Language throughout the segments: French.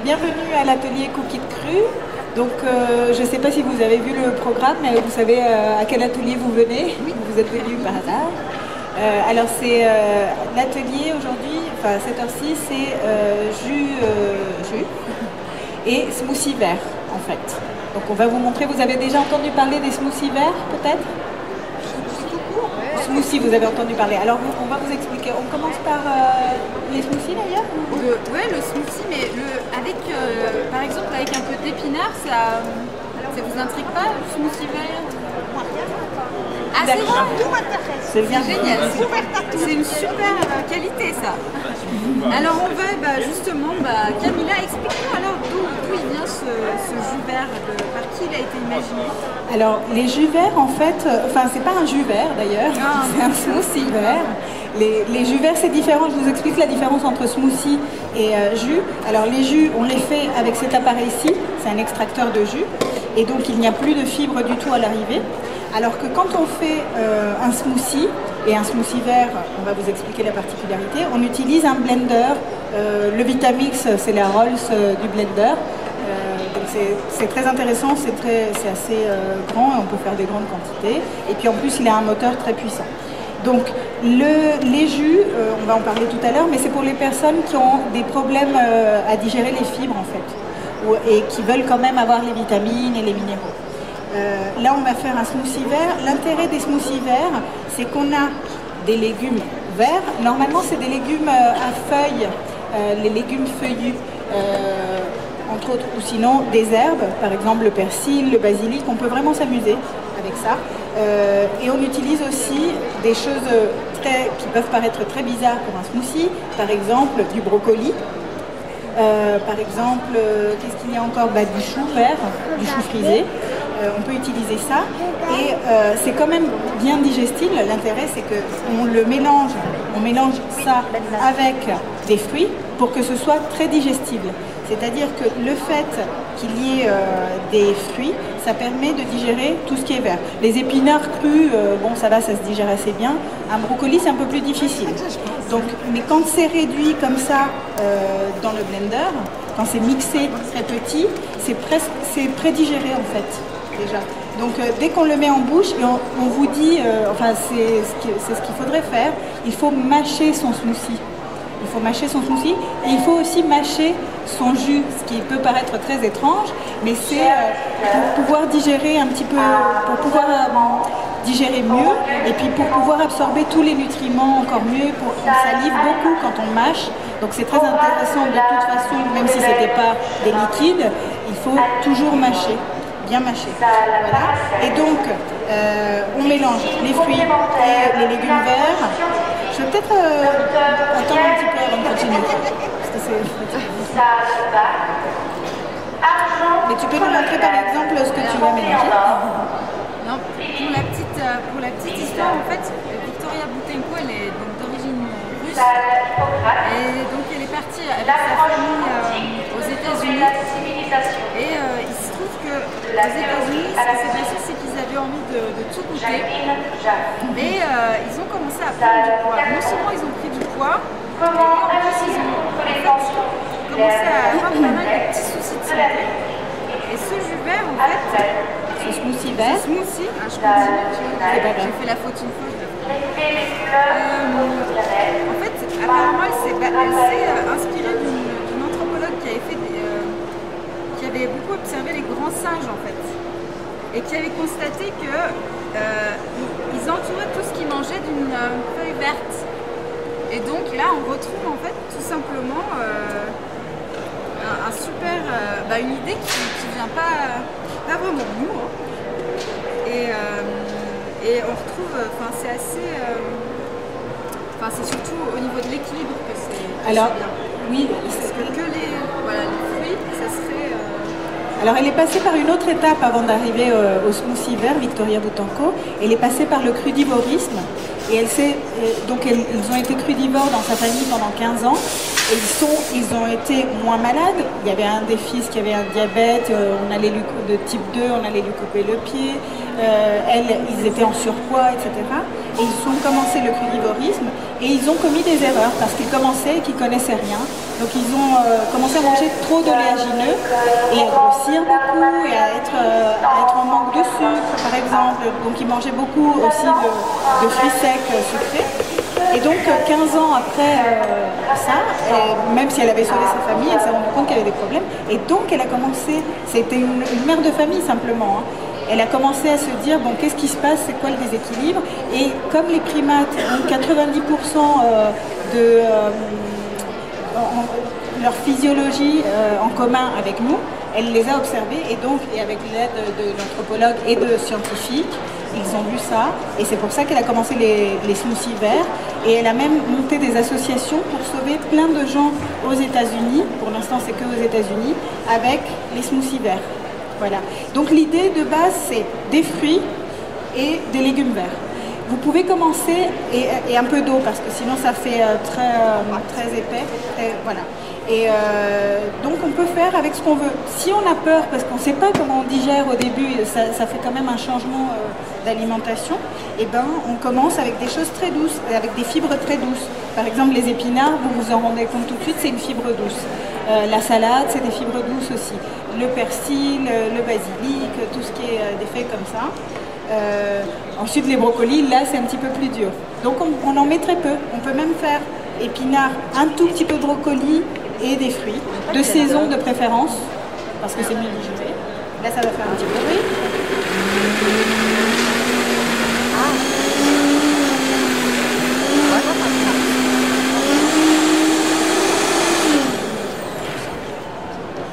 bienvenue à l'atelier Cookies Cru. Donc, je ne sais pas si vous avez vu le programme, mais vous savez à quel atelier vous venez. Oui. Vous êtes venu par hasard. Alors, c'est l'atelier aujourd'hui, enfin, cette heure-ci, c'est jus et smoothie vert, en fait. Donc, on va vous montrer. Vous avez déjà entendu parler des smoothies verts, peut-être? Smoothie, vous avez entendu parler. Alors, on va vous expliquer. On commence par les smoothies, d'ailleurs? Oui, le smoothie, mais avec, par exemple, avec un peu d'épinards, ça vous intrigue pas, le smoothie vert? Ah, c'est vrai? Tout m'intéresse. C'est bien. Génial. C'est une super qualité, ça. Alors, on va justement, Camilla, explique-nous alors d'où il vient ce jus vert, par qui il a été imaginé? Alors, les jus verts, en fait, enfin, c'est pas un jus vert d'ailleurs, c'est un smoothie vert. Les jus verts, c'est différent. Je vous explique la différence entre smoothie et jus. Alors, les jus, on les fait avec cet appareil-ci, c'est un extracteur de jus, et donc il n'y a plus de fibres du tout à l'arrivée. Alors que quand on fait un smoothie, et un smoothie vert, on va vous expliquer la particularité, on utilise un blender. Le Vitamix, c'est la Rolls du blender. Donc c'est très intéressant, c'est assez grand, et on peut faire des grandes quantités. Et puis en plus, il a un moteur très puissant. Donc les jus, on va en parler tout à l'heure, mais c'est pour les personnes qui ont des problèmes à digérer les fibres en fait, et qui veulent quand même avoir les vitamines et les minéraux. Là, on va faire un smoothie vert. L'intérêt des smoothies verts, c'est qu'on a des légumes verts. Normalement, c'est des légumes à feuilles, les légumes feuillus, entre autres, ou sinon des herbes, par exemple le persil, le basilic. On peut vraiment s'amuser avec ça. Et on utilise aussi des choses qui peuvent paraître très bizarres pour un smoothie. Par exemple, du brocoli. Par exemple, qu'est-ce qu'il y a encore? Du chou vert, du chou frisé. On peut utiliser ça et c'est quand même bien digestible. L'intérêt, c'est qu'on le mélange, on mélange ça avec des fruits pour que ce soit très digestible. C'est-à-dire que le fait qu'il y ait des fruits, ça permet de digérer tout ce qui est vert. Les épinards crus, bon, ça va, ça se digère assez bien. Un brocoli, c'est un peu plus difficile. Donc, mais quand c'est réduit comme ça dans le blender, quand c'est mixé très petit, c'est prédigéré en fait. Déjà. Donc dès qu'on le met en bouche, et on vous dit, enfin c'est ce qu'il faudrait faire, il faut mâcher son smoothie. Il faut mâcher son smoothie et il faut aussi mâcher son jus, ce qui peut paraître très étrange, mais c'est pour pouvoir digérer un petit peu, pour pouvoir digérer mieux et puis pour pouvoir absorber tous les nutriments encore mieux. On salive beaucoup quand on mâche, donc c'est très intéressant de toute façon, même si ce n'était pas des liquides, il faut toujours mâcher. Bien mâché. Voilà. Et donc, on mélange les fruits et les légumes verts. Je vais peut-être attendre un petit peu avant de continuer. Parce que mais tu peux nous montrer par exemple ce que tu vas mélanger? Non, pour la petite histoire, en fait, Victoria Boutenko, elle est d'origine russe. Et donc, elle est partie avec sa famille aux États-Unis. Et il se trouve que aux États-Unis, ce qui s'est passé, c'est qu'ils avaient envie de tout goûter. Et ils ont commencé à prendre du poids. Non seulement ils ont pris du poids, mais en plus ils ont commencé à avoir pas mal de petits soucis de santé. Et ce jus vert, en fait, ce smoothie vert, je continue, j'ai fait la faute une fois. En fait, apparemment, elle s'est inspirée d'une anthropologue qui avait beaucoup observé les grands singes en fait, et qui avait constaté que ils entouraient tout ce qu'ils mangeaient d'une feuille verte. Et donc là, on retrouve en fait tout simplement une idée qui vient pas vraiment de nous. Et on retrouve, c'est assez, c'est surtout au niveau de l'équilibre que c'est. Alors, bien. Oui. Parce que les fruits, ça serait... Alors elle est passée par une autre étape avant d'arriver au smoothie vert, Victoria Boutenko. Elle est passée par le crudivorisme. Et ils ont été crudivores dans sa famille pendant 15 ans. Et ils ont été moins malades. Il y avait un des fils qui avait un diabète, de type 2, on allait lui couper le pied. Ils étaient en surpoids, etc. Et ils ont commencé le crudivorisme et ils ont commis des erreurs parce qu'ils commençaient et qu'ils ne connaissaient rien. Donc ils ont commencé à manger trop d'oléagineux et à grossir beaucoup et à être en manque de sucre par exemple. Donc ils mangeaient beaucoup aussi de fruits secs sucrés. Et donc 15 ans après ça, même si elle avait sauvé sa famille, elle s'est rendue compte qu'elle avait des problèmes. Et donc elle a commencé, c'était une mère de famille simplement, hein. Elle a commencé à se dire, bon, qu'est-ce qui se passe, c'est quoi le déséquilibre? Et comme les primates ont 90% de leur physiologie en commun avec nous, elle les a observés et donc, et avec l'aide de l'anthropologue et de scientifiques, ils ont vu ça et c'est pour ça qu'elle a commencé les smoothies verts et elle a même monté des associations pour sauver plein de gens aux États-Unis, pour l'instant c'est que aux États-Unis, avec les smoothies verts. Voilà. Donc l'idée de base c'est des fruits et des légumes verts. Vous pouvez commencer et un peu d'eau parce que sinon ça fait très épais. Voilà. Et donc on peut faire avec ce qu'on veut. Si on a peur parce qu'on ne sait pas comment on digère au début, ça fait quand même un changement d'alimentation, et ben on commence avec des choses très douces, avec des fibres très douces. Par exemple les épinards, vous vous en rendez compte tout de suite, c'est une fibre douce. La salade, c'est des fibres douces aussi. Le persil, le basilic, tout ce qui est des feuilles comme ça. Ensuite les brocolis, là c'est un petit peu plus dur. Donc on en met très peu. On peut même faire épinards, un tout petit peu de brocoli et des fruits, de saison de préférence, parce que c'est mieux digéré. Là ça va faire un petit peu de bruit.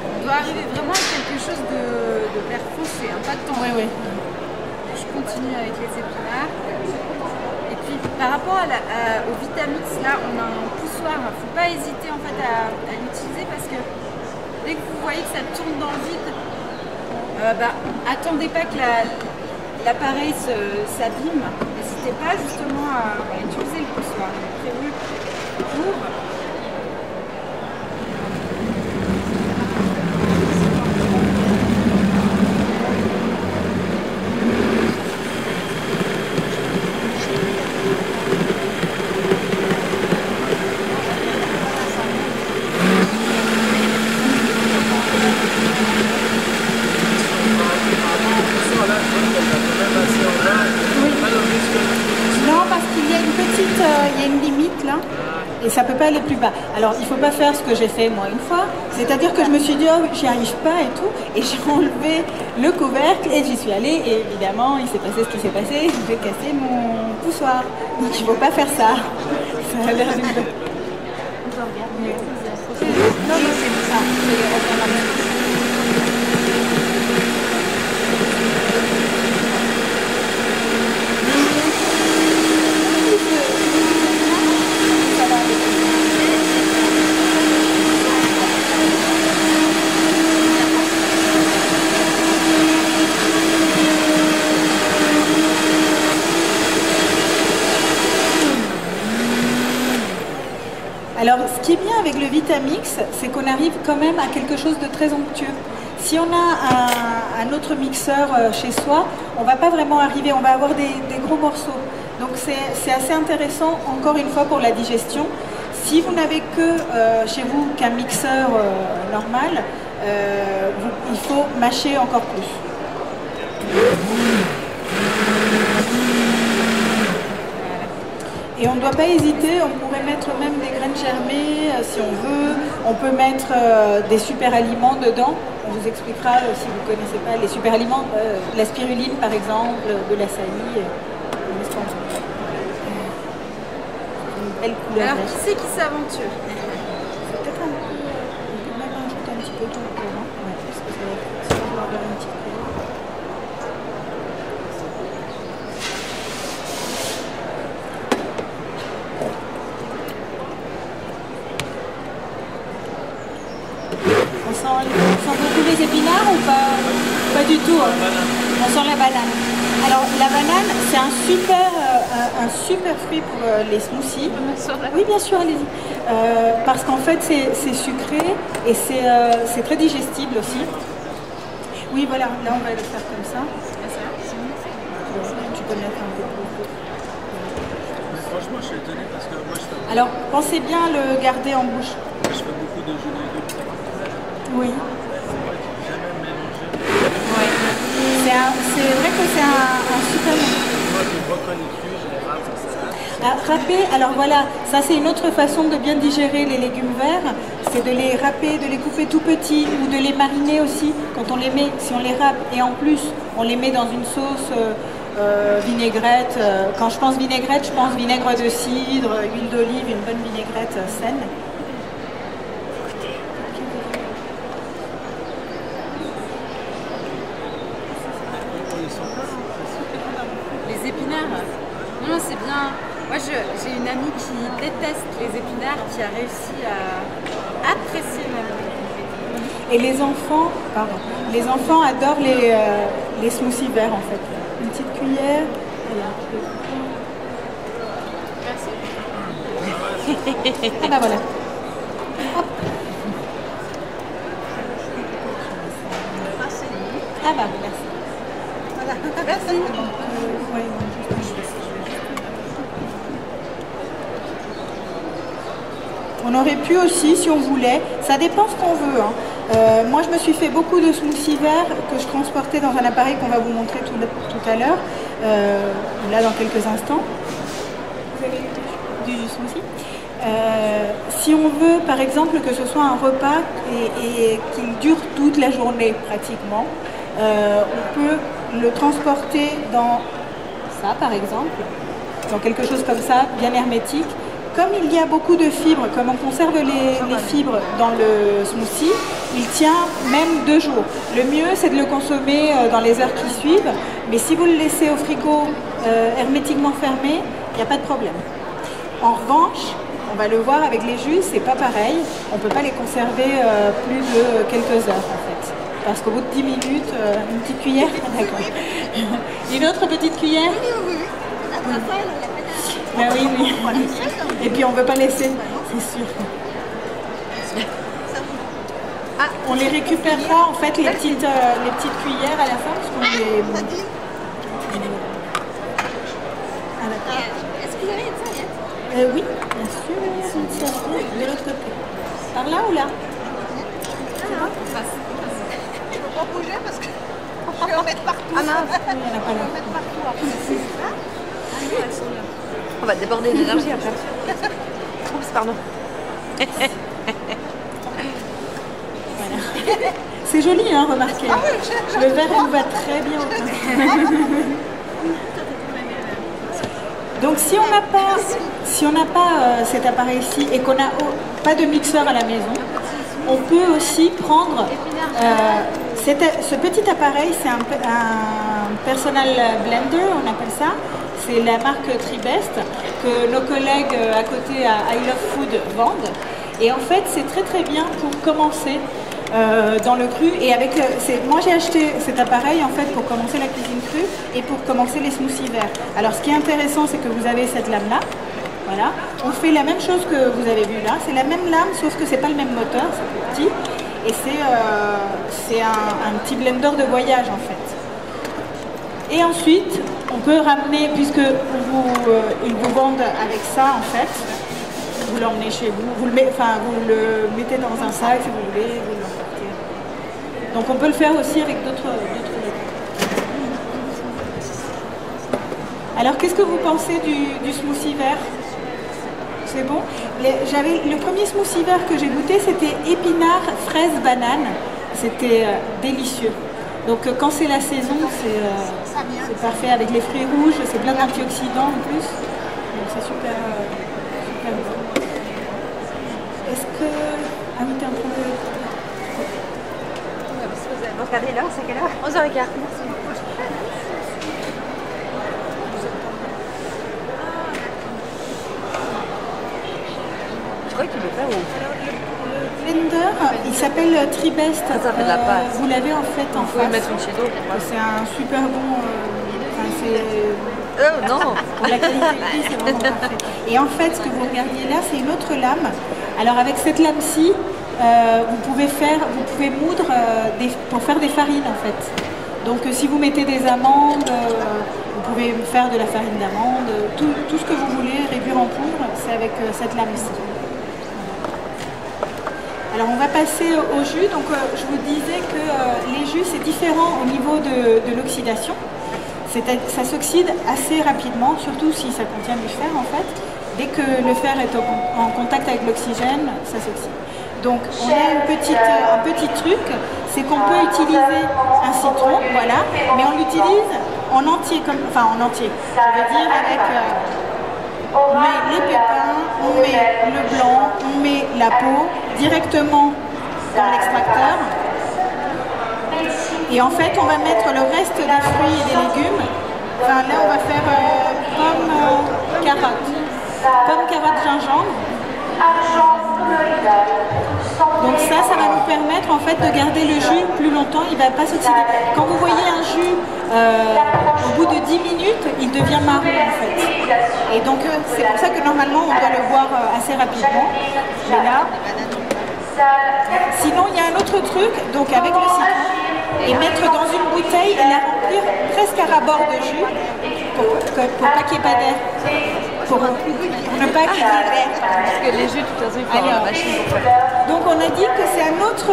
On doit arriver vraiment à quelque chose de vert foncé, hein, pas de temps. Oui, oui. Je continue avec les épinards. Et puis par rapport au Vitamix, là on a un poussoir, il ne faut pas hésiter en fait à l'utiliser parce que dès que vous voyez que ça tourne dans le vide, attendez pas que l'appareil s'abîme. N'hésitez pas justement à utiliser le poussoir. Il est prévu pour. Non, parce qu'il y a une petite, il y a une limite là, et ça peut pas aller plus bas. Alors il faut pas faire ce que j'ai fait moi une fois, c'est-à-dire que je me suis dit oh j'y arrive pas et tout, et j'ai enlevé le couvercle et j'y suis allée et évidemment il s'est passé ce qui s'est passé, j'ai cassé mon poussoir. Donc il faut pas faire ça. Ça a l'air d'une... Non, non, c'est ça. Alors, ce qui est bien avec le Vitamix, c'est qu'on arrive quand même à quelque chose de très onctueux. Si on a un autre mixeur chez soi, on ne va pas vraiment arriver, on va avoir des gros morceaux. Donc c'est assez intéressant, encore une fois, pour la digestion. Si vous n'avez que chez vous qu'un mixeur normal, il faut mâcher encore plus. Et on ne doit pas hésiter, on pourrait mettre même des graines germées si on veut. On peut mettre des super aliments dedans. On vous expliquera si vous ne connaissez pas les super aliments, la spiruline par exemple, de l'açaï. Une belle couleur. Alors qui c'est qui s'aventure? C'est peut-être un peu... On peut même ajouter un petit peu de temps avant. Ouais, parce que ça va leur donner un petit peu. On sent beaucoup les épinards ou pas? Pas du tout. Hein. On sent la banane. Alors la banane, c'est un super fruit pour les smoothies. Oui, bien sûr, allez-y. Parce qu'en fait, c'est sucré et c'est très digestible aussi. Oui, voilà. Là, on va le faire comme ça. Tu peux mettre un peu plus. Mais franchement, je suis étonné parce que moi, je fais... Alors, pensez bien à le garder en bouche. Je fais beaucoup beaucoup de jeux de légumes. Oui. Jamais mélangé. Ouais. C'est vrai que c'est un super... Moi, je brocoli cru, je les râpe en salade. Râper, alors voilà, ça c'est une autre façon de bien digérer les légumes verts, c'est de les râper, de les couper tout petits ou de les mariner aussi. Quand on les met, si on les râpe et en plus on les met dans une sauce vinaigrette, quand je pense vinaigrette, je pense vinaigre de cidre, huile d'olive, une bonne vinaigrette saine. Les épinards, non, c'est bien. Moi, j'ai une amie qui déteste les épinards, qui a réussi à apprécier même. Et les enfants adorent les smoothies verts en fait. Une petite cuillère. Merci. Ah bah voilà. Hop. Ah bah merci. Voilà. Merci. Ouais, on aurait pu aussi, si on voulait, ça dépend ce qu'on veut. Hein. Moi, je me suis fait beaucoup de smoothies verts que je transportais dans un appareil qu'on va vous montrer tout à l'heure, là dans quelques instants. Vous avez du smoothie. Si on veut, par exemple, que ce soit un repas et qu'il dure toute la journée pratiquement, on peut le transporter dans ça, par exemple, dans quelque chose comme ça, bien hermétique. Comme il y a beaucoup de fibres, comme on conserve les fibres dans le smoothie, il tient même 2 jours. Le mieux, c'est de le consommer dans les heures qui suivent, mais si vous le laissez au frigo hermétiquement fermé, il n'y a pas de problème. En revanche, on va le voir avec les jus, c'est pas pareil. On ne peut pas les conserver plus de quelques heures en fait. Parce qu'au bout de 10 minutes, une petite cuillère, d'accord. Une autre petite cuillère. Ben oui, oui. Et puis on ne veut pas laisser, c'est sûr. Ah, on les récupérera en fait les petites cuillères à la fin parce qu'on les. Ah, d'accord. Est-ce que vous avez une serviette? Oui, bien sûr. Une serviette de l'autre côté. Par là ou là? Je ne peux pas bouger parce que je vais en mettre partout. Ah non, il n'y en a pas là. Je vais en mettre partout après. Elles sont là. On va déborder d'énergie après. Oups, pardon. Voilà. C'est joli, hein, remarquez. Ah oui, le verre il va très bien au teint. Donc si on n'a pas cet appareil-ci et qu'on n'a pas de mixeur à la maison, on peut aussi prendre ce petit appareil, c'est un personal blender, on appelle ça. C'est la marque Tribest que nos collègues à côté à I Love Food vendent. Et en fait, c'est très très bien pour commencer dans le cru. Et moi j'ai acheté cet appareil en fait pour commencer la cuisine crue et pour commencer les smoothies verts. Alors ce qui est intéressant, c'est que vous avez cette lame-là. Voilà. On fait la même chose que vous avez vu là. C'est la même lame, sauf que c'est pas le même moteur, c'est plus petit. Et c'est un petit blender de voyage en fait. Et ensuite, on peut ramener, puisque ils vous vendent avec ça en fait, vous l'emmenez chez vous, vous le mettez dans un sac si vous voulez, vous l'emportez. Donc on peut le faire aussi avec d'autres légumes. Alors qu'est-ce que vous pensez du smoothie vert? C'est bon? Le premier smoothie vert que j'ai goûté, c'était épinard, fraise, banane. C'était délicieux. Donc quand c'est la saison, c'est parfait avec les fruits rouges, c'est plein d'antioxydants en plus. Donc c'est super, super bon. Est-ce que... Ah oui, t'es en train de... Regardez l'heure, c'est quelle heure? 11h15. Merci. Je crois que tu le fais où? Le blender, il s'appelle Tribest. Ça fait de la pâte. Vous l'avez en fait en Vous pouvez face. mettre une chez nous. C'est un super bon... Non. Pour la qualité de vie, c'est vraiment parfait. Et en fait, ce que vous regardiez là, c'est une autre lame. Alors avec cette lame-ci, vous pouvez moudre pour faire des farines en fait. Donc si vous mettez des amandes, vous pouvez faire de la farine d'amande, tout ce que vous voulez, réduire en poudre, c'est avec cette lame-ci. Alors on va passer au jus. Donc je vous disais que les jus c'est différent au niveau de l'oxydation. Ça s'oxyde assez rapidement, surtout si ça contient du fer en fait. Dès que le fer est en contact avec l'oxygène, ça s'oxyde. Donc on a un petit truc, c'est qu'on peut utiliser un citron, voilà, mais on l'utilise en entier, en entier. Je veux dire avec, on met les pépins, on met le blanc, on met la peau directement dans l'extracteur. Et en fait, on va mettre le reste des fruits et des légumes. Enfin, là, on va faire pomme, carotte, gingembre. Donc ça va nous permettre en fait de garder le jus plus longtemps, il ne va pas s'oxyder. Quand vous voyez un jus, au bout de 10 minutes, il devient marron en fait. Et donc c'est pour ça que normalement on doit le boire assez rapidement. Mais là, sinon il y a un autre truc, donc avec le citron, et mettre dans une bouteille et la remplir presque à ras-bord de jus pour pas qu'il n'y ait pas d'air. Pour ne pas qu'il y ait d'air. Parce que les jus, de toute façon, il faut avoir la machine pour faire. Donc on a dit que c'est un autre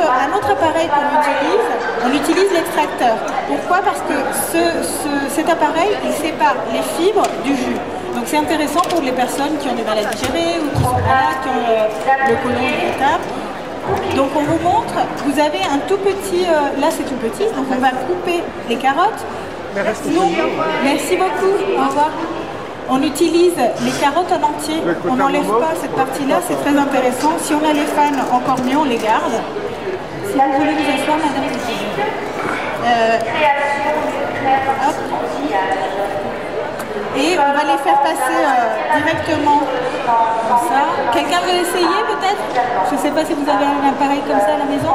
appareil qu'on utilise. On utilise l'extracteur. Pourquoi? Parce que cet appareil, il sépare les fibres du jus. Donc c'est intéressant pour les personnes qui ont des maladies digérées ou qui sont malades, qui ont le côlon irritable. Donc on vous montre, vous avez un tout petit, là c'est tout petit, donc on va couper les carottes. Merci beaucoup, au revoir. On utilise les carottes en entier, on n'enlève pas cette partie-là, c'est très intéressant. Si on a les fans, encore mieux, on les garde. Si vous voulez vous asseoir, madame. Hop. Et on va les faire passer directement comme ça. Quelqu'un veut essayer peut-être? Je ne sais pas si vous avez un appareil comme ça à la maison.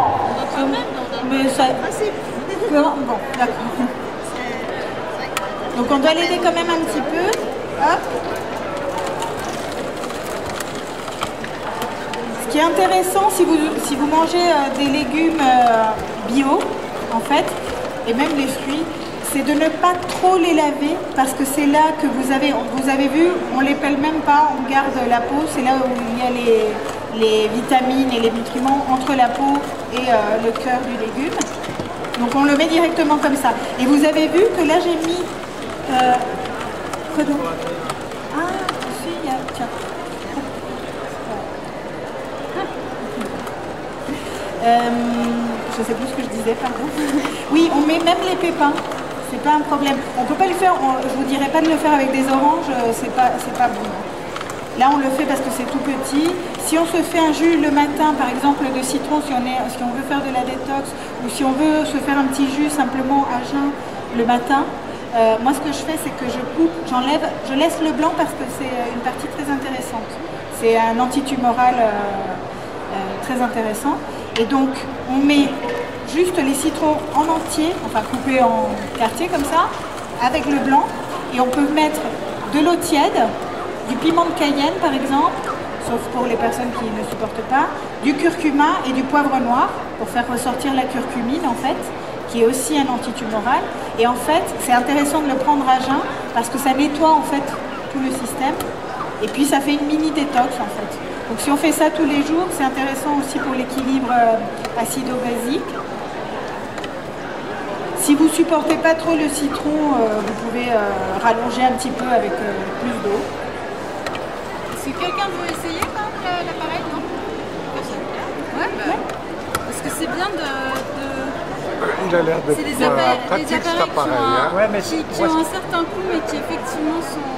Mais ça... Bon, d'accord. Donc on doit l'aider quand même un petit peu. Hop. Ce qui est intéressant si vous mangez des légumes bio, en fait, et même des fruits, c'est de ne pas trop les laver parce que c'est là que vous avez vu, on les pèle même pas, on garde la peau, c'est là où il y a les vitamines et les nutriments entre la peau et le cœur du légume. Donc on le met directement comme ça. Et vous avez vu que là j'ai mis... quoi donc? Ah, si, il y a... Tiens. Je sais plus ce que je disais, pardon. Oui, on met même les pépins. C'est pas un problème. On peut pas le faire, je vous dirais pas de le faire avec des oranges, c'est pas bon. Là on le fait parce que c'est tout petit. Si on se fait un jus le matin par exemple de citron, si on veut faire de la détox, ou si on veut se faire un petit jus simplement à jeun le matin, moi ce que je fais c'est que je coupe, je laisse le blanc parce que c'est une partie très intéressante. C'est un antitumoral très intéressant. Et donc on met juste les citrons en entier, enfin coupés en quartiers comme ça, avec le blanc. Et on peut mettre de l'eau tiède, du piment de Cayenne par exemple, sauf pour les personnes qui ne supportent pas, du curcuma et du poivre noir pour faire ressortir la curcumine en fait, qui est aussi un antitumoral. Et en fait, c'est intéressant de le prendre à jeun parce que ça nettoie en fait tout le système. Et puis ça fait une mini détox en fait. Donc si on fait ça tous les jours, c'est intéressant aussi pour l'équilibre acido-basique. Si vous ne supportez pas trop le citron, vous pouvez rallonger un petit peu avec plus d'eau. Est-ce que quelqu'un veut essayer quand même l'appareil, non? Ouais, bah, parce que c'est bien de... Il a l'air de c'est des appareils pratique cet appareil. qui ont un certain coût, mais qui effectivement sont...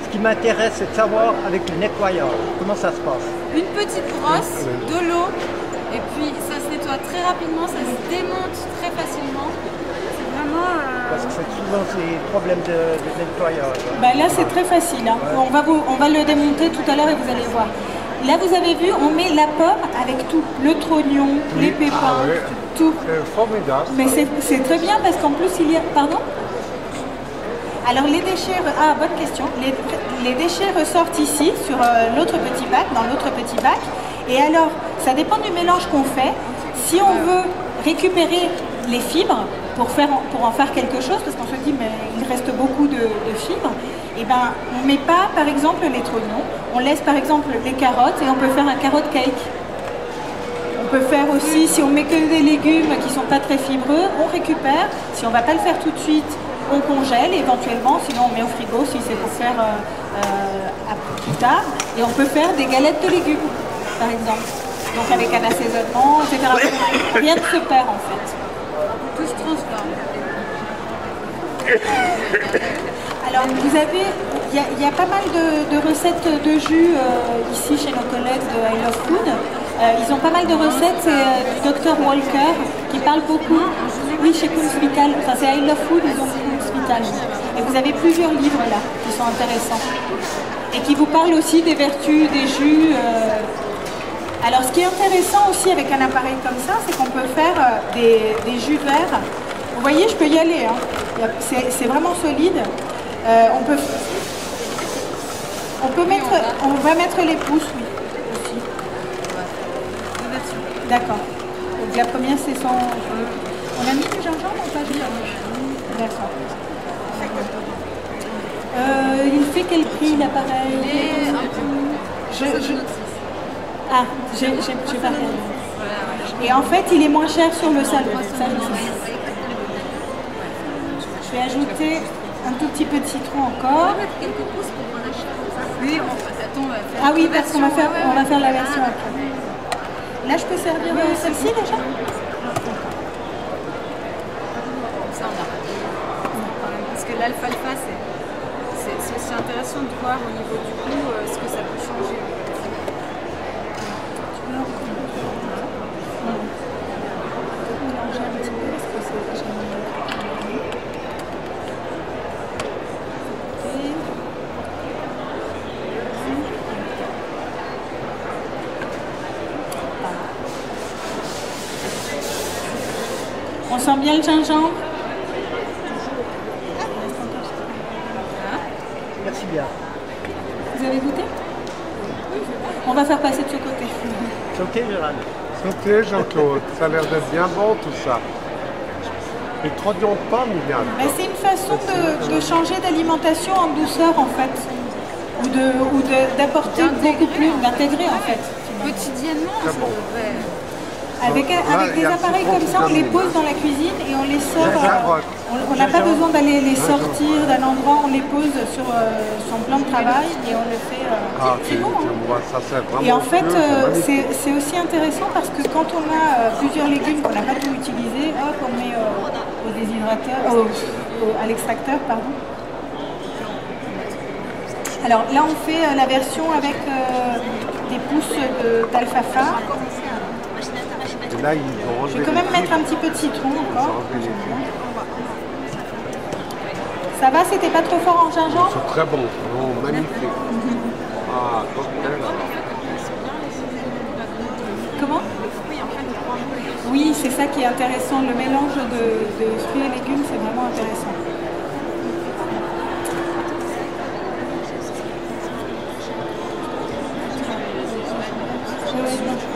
Ce qui m'intéresse, c'est de savoir avec le nettoyeur, comment ça se passe. Une petite brosse, de l'eau, et puis ça se nettoie très rapidement, ça se démonte très facilement. C'est vraiment... Parce que c'est souvent ces problèmes de nettoyeur. Bah là c'est très facile, hein. On va le démonter tout à l'heure et vous allez voir. Là vous avez vu, on met la pomme avec tout, le trognon, les pépins, tout. C'est formidable. Mais c'est très bien parce qu'en plus il y a... Pardon? Alors les déchets... Ah, bonne question. Les déchets ressortent ici, sur l'autre petit bac, dans l'autre petit bac. Et alors, ça dépend du mélange qu'on fait. Si on veut récupérer les fibres pour en faire quelque chose, parce qu'on se dit, mais il reste beaucoup de fibres, et ben, on ne met pas, par exemple, les trognons. On laisse, par exemple, les carottes et on peut faire un carotte cake. On peut faire aussi, si on met que des légumes qui ne sont pas très fibreux, on récupère. Si on ne va pas le faire tout de suite, on congèle éventuellement, sinon on met au frigo si c'est pour faire plus tard. Et on peut faire des galettes de légumes, par exemple. Donc avec un assaisonnement, etc. Rien ne se perd en fait. Tout se transforme. Alors vous avez, il y a pas mal de recettes de jus ici chez nos collègues de I Love Food. Ils ont pas mal de recettes, c'est du Dr Walker qui parle beaucoup. Oui, chez Cool Hospital, enfin c'est I Love Food, ils ont Cool Hospital. Et vous avez plusieurs livres là qui sont intéressants. Et qui vous parlent aussi des vertus des jus. Alors ce qui est intéressant aussi avec un appareil comme ça, c'est qu'on peut faire des jus verts. Vous voyez, je peux y aller, hein. C'est vraiment solide. On va mettre les pouces, oui, aussi. D'accord. Donc la première, c'est son... On a mis du gingembre ou pas? D'accord. Il fait quel prix l'appareil? Ah, j'ai pas regardé. Et en fait, il est moins cher sur le salon. Ça, je sais. Je vais ajouter un tout petit peu de citron encore. Oui, attends, on va faire. Ah oui, parce qu'on va faire la version après. Là, je peux servir celle-ci déjà? Ça, on a. Parce que l'alfalfa, c'est aussi intéressant de voir au niveau du goût ce que ça peut changer. On sent bien le gingembre? Merci bien. Vous avez goûté? On va faire passer de ce côté. C'est ok, Gérald? Santé Jean-Claude, ça a l'air d'être bien bon tout ça. Et trop de pommes, il vient. Mais c'est une façon de changer d'alimentation en douceur en fait. Ou d'apporter beaucoup plus, d'intégrer en fait. Quotidiennement, ça devrait. Avec des appareils comme ça, on les pose dans la cuisine et on les sort. On n'a pas besoin d'aller les sortir d'un endroit, on les pose sur son plan de travail et on le fait. C'est bon. Hein. Et en fait, c'est aussi intéressant parce que quand on a plusieurs légumes qu'on n'a pas tout utilisé, hop, on met au déshydrateur, à l'extracteur, pardon. Alors là, on fait la version avec des pousses d'alfalfa. Là, je vais quand même mettre un petit peu de citron encore. Ça va, c'était pas trop fort en gingembre? C'est très bon, oh, magnifique. Ah, cocktail alors. Comment? Oui, c'est ça qui est intéressant. Le mélange de fruits et légumes, c'est vraiment intéressant.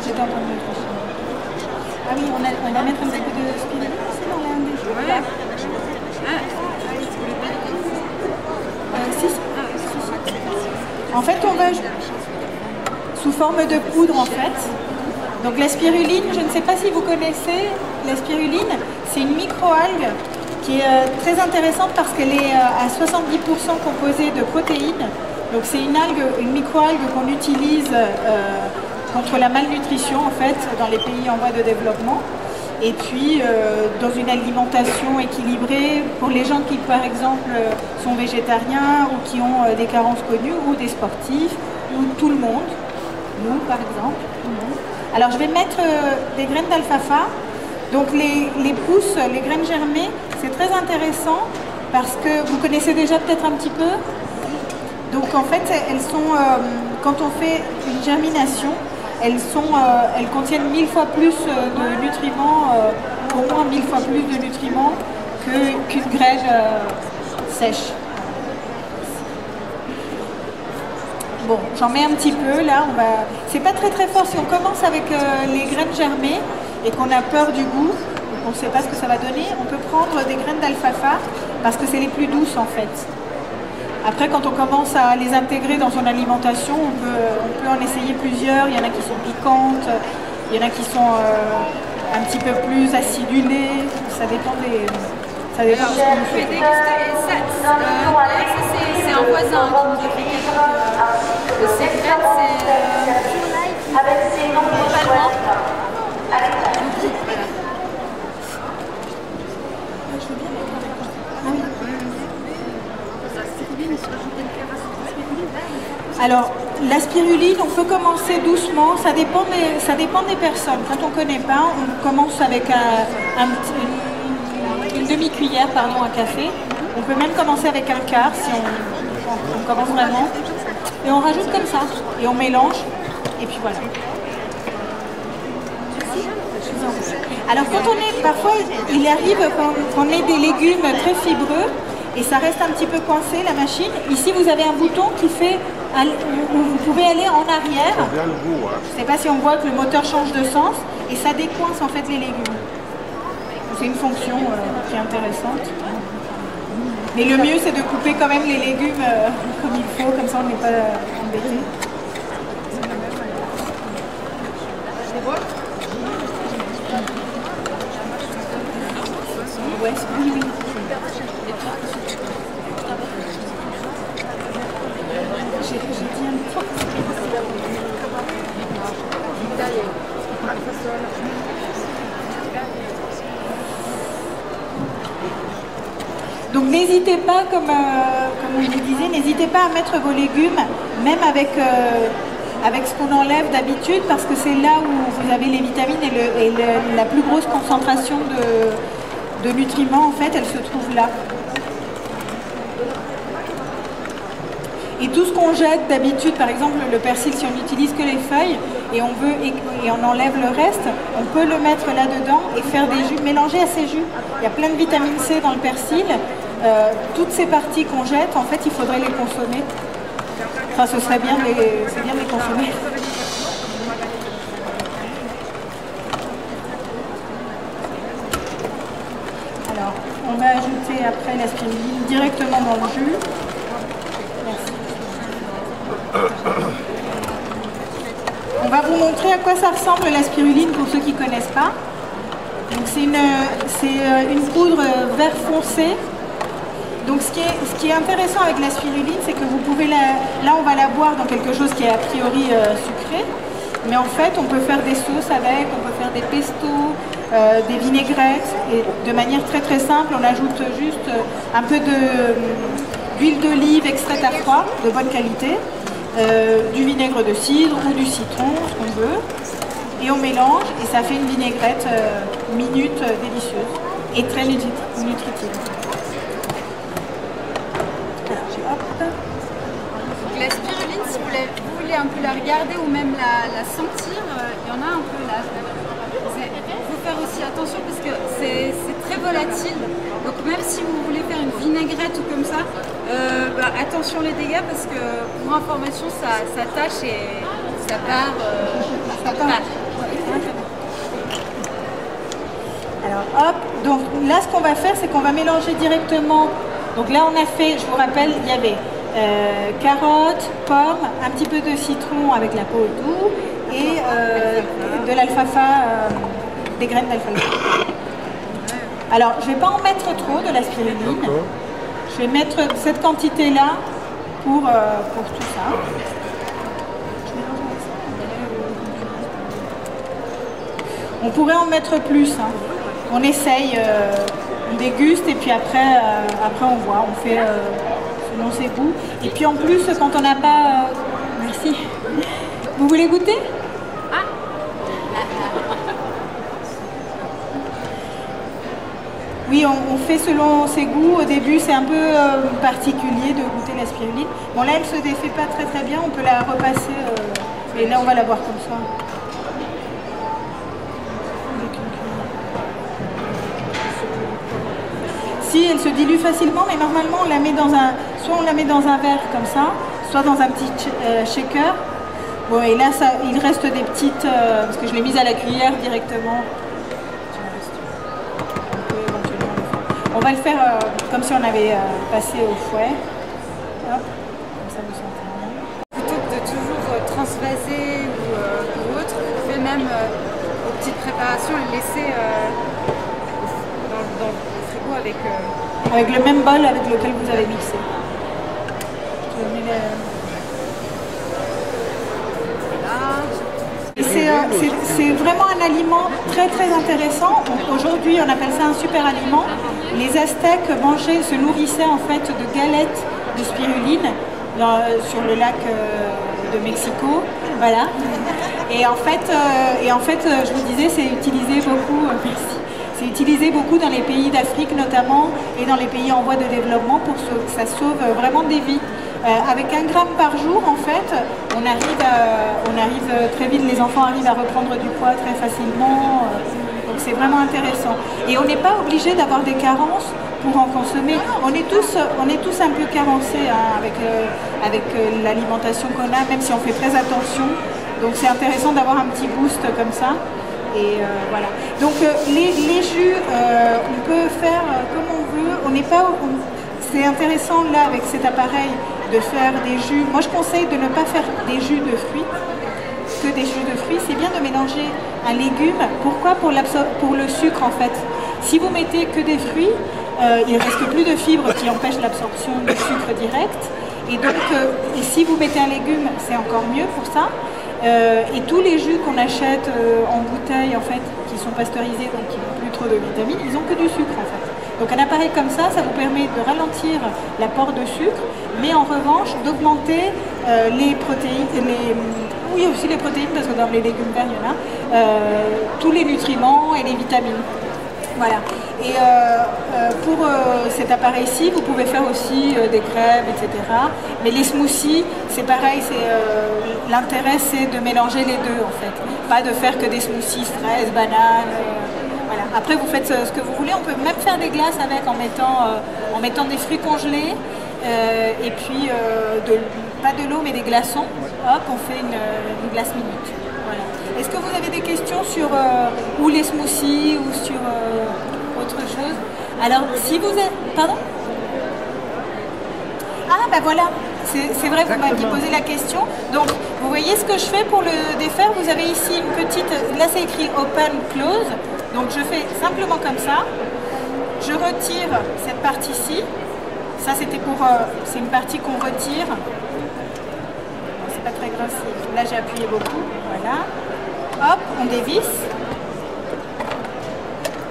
J'étais en train de mettre. Ah oui, on va mettre un petit peu de spirulina aussi dans l'un des jeux. Ouais. En fait, on va sous forme de poudre en fait. Donc la spiruline, je ne sais pas si vous connaissez, la spiruline, c'est une microalgue qui est très intéressante parce qu'elle est à 70% composée de protéines. Donc c'est une microalgue qu'on utilise contre la malnutrition en fait dans les pays en voie de développement. Et puis dans une alimentation équilibrée pour les gens qui par exemple sont végétariens ou qui ont des carences connues ou des sportifs ou tout le monde, nous par exemple, tout le monde. Alors je vais mettre des graines d'alfalfa. Donc les pousses, les graines germées, c'est très intéressant parce que vous connaissez déjà peut-être un petit peu. Donc en fait elles sont, quand on fait une germination, elles contiennent 1000 fois plus de nutriments, au moins 1000 fois plus de nutriments qu'une graine sèche. Bon, j'en mets un petit peu là. C'est pas très très fort. Si on commence avec les graines germées et qu'on a peur du goût, on ne sait pas ce que ça va donner, on peut prendre des graines d'alfalfa parce que c'est les plus douces en fait. Après, quand on commence à les intégrer dans son alimentation, on peut en essayer plusieurs. Il y en a qui sont piquantes, il Il y en a qui sont un petit peu plus acidulés. Ça dépend des... Ça dépend de ce qu'on Je vais fait. déguster. Et ça, c'est un voisin qui nous a fait quelques de ces crêpes. C'est Pure Life. Pas loin. Alors, la spiruline, on peut commencer doucement, ça dépend des personnes. Quand on ne connaît pas, on commence avec une demi-cuillère à café. On peut même commencer avec un quart si on commence vraiment. Et on rajoute comme ça, et on mélange, et puis voilà. Alors quand on est, parfois il arrive qu'on ait des légumes très fibreux, et ça reste un petit peu coincé la machine. Ici vous avez un bouton qui fait, où vous pouvez aller en arrière. Bien le goût, hein. Je ne sais pas si on voit que le moteur change de sens, et ça décoince en fait les légumes. C'est une fonction qui est intéressante. Mais le mieux c'est de couper quand même les légumes comme il faut, comme ça on n'est pas embêté. Ouais, oui, oui. J'ai dit un petit Donc n'hésitez pas, comme je vous disais, n'hésitez pas à mettre vos légumes, même avec ce qu'on enlève d'habitude, parce que c'est là où vous avez les vitamines et la plus grosse concentration de nutriments, en fait, elle se trouve là. Et tout ce qu'on jette d'habitude, par exemple le persil, si on n'utilise que les feuilles et on enlève le reste, on peut le mettre là-dedans et faire des jus, mélanger à ces jus. Il y a plein de vitamine C dans le persil. Toutes ces parties qu'on jette, en fait, il faudrait les consommer. Enfin, ce serait bien de les consommer. Alors, on va ajouter après la spiruline directement dans le jus. On va vous montrer à quoi ça ressemble la spiruline pour ceux qui ne connaissent pas. Donc c'est une poudre vert foncé. Donc ce qui est intéressant avec la spiruline, c'est que vous pouvez là on va la boire dans quelque chose qui est a priori sucré, mais en fait on peut faire des sauces avec, on peut faire des pestos, des vinaigrettes, et de manière très très simple, on ajoute juste un peu d'huile d'olive extraite à froid de bonne qualité, du vinaigre de cidre ou du citron, ce qu'on veut, et on mélange et ça fait une vinaigrette minute délicieuse et très nutritive. Donc la spiruline, si vous voulez un peu la regarder ou même la sentir, il y en a un peu là. Il faut faire aussi attention parce que c'est très volatile. Donc même si vous voulez faire une vinaigrette ou comme ça, attention les dégâts parce que pour information ça tâche et ça part. Alors hop, donc là ce qu'on va faire c'est qu'on va mélanger directement. Donc là on a fait, je vous rappelle, il y avait carottes, pommes, un petit peu de citron avec la peau et tout, et de l'alfalfa, des graines d'alfalfa. Alors je ne vais pas en mettre trop de la spiruline, je vais mettre cette quantité-là pour tout ça. On pourrait en mettre plus, hein. On essaye, on déguste et puis après on voit, on fait selon ses goûts. Et puis en plus, quand on n'a pas... merci. Vous voulez goûter? Oui, on fait selon ses goûts. Au début, c'est un peu particulier de goûter la spiruline. Bon, là, elle ne se défait pas très très bien. On peut la repasser. Et là, on va la boire comme ça. Si, elle se dilue facilement, mais normalement, on la met dans soit on la met dans un verre comme ça, soit dans un petit shaker. Bon, et là, il reste des petites... parce que je l'ai mise à la cuillère directement. On va le faire comme si on avait passé au fouet. Hop, comme ça vous sentez bien. Plutôt que de toujours transvaser ou autre, vous pouvez même préparation est laissée dans le frigo avec... Avec le même bol avec lequel vous avez mixé. C'est vraiment un aliment très très intéressant. Aujourd'hui on appelle ça un super aliment. Les Aztèques se nourrissaient en fait de galettes de spiruline sur le lac de Mexico. Voilà. Et en fait, je vous disais, c'est utilisé beaucoup. C'est utilisé beaucoup dans les pays d'Afrique notamment et dans les pays en voie de développement pour que ça sauve vraiment des vies. Avec 1 gramme par jour, en fait, on arrive très vite, les enfants arrivent à reprendre du poids très facilement. Donc c'est vraiment intéressant. Et on n'est pas obligé d'avoir des carences pour en consommer. On est tous un peu carencés hein, avec l'alimentation qu'on a, même si on fait très attention. Donc c'est intéressant d'avoir un petit boost comme ça. Et voilà. Donc les jus, on peut faire comme on veut. C'est intéressant là avec cet appareil de faire des jus. Moi je conseille de ne pas faire des jus de fruits, que des jus de fruits. C'est bien de mélanger un légume. Pourquoi? Pour le sucre en fait. Si vous mettez que des fruits, il ne reste plus de fibres qui empêchent l'absorption du sucre direct. Et donc, si vous mettez un légume, c'est encore mieux pour ça. Et tous les jus qu'on achète en bouteille, en fait, qui sont pasteurisés, donc qui n'ont plus trop de vitamines, ils n'ont que du sucre en fait. Donc un appareil comme ça vous permet de ralentir l'apport de sucre, mais en revanche d'augmenter les protéines, oui aussi les protéines, parce que dans les légumes verts il y en a, tous les nutriments et les vitamines. Voilà. Et pour cet appareil-ci, vous pouvez faire aussi des crèmes, etc. Mais les smoothies, c'est pareil, l'intérêt c'est de mélanger les deux en fait. Pas de faire que des smoothies, fraises, bananes. Voilà. Après vous faites ce que vous voulez, on peut même faire des glaces avec en mettant des fruits congelés et puis pas de l'eau mais des glaçons. Hop, on fait une glace minute. Voilà. Est-ce que vous avez des questions sur ou les smoothies ou sur autre chose? Alors si vous êtes... Pardon? Ah ben voilà, c'est vrai, vous m'aviez posé la question. Donc vous voyez ce que je fais pour le défaire. Vous avez ici une petite... Là c'est écrit open, close. Donc je fais simplement comme ça. Je retire cette partie-ci. Ça c'était pour... c'est une partie qu'on retire. C'est pas très grave. Là j'ai appuyé beaucoup. Voilà. Hop, on dévisse.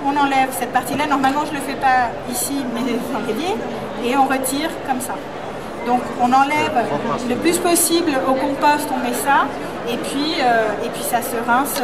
On enlève cette partie-là. Normalement je ne le fais pas ici, mais dans l'évier. Et on retire comme ça. Donc on enlève le plus possible au compost, on met ça. Et puis ça se rince.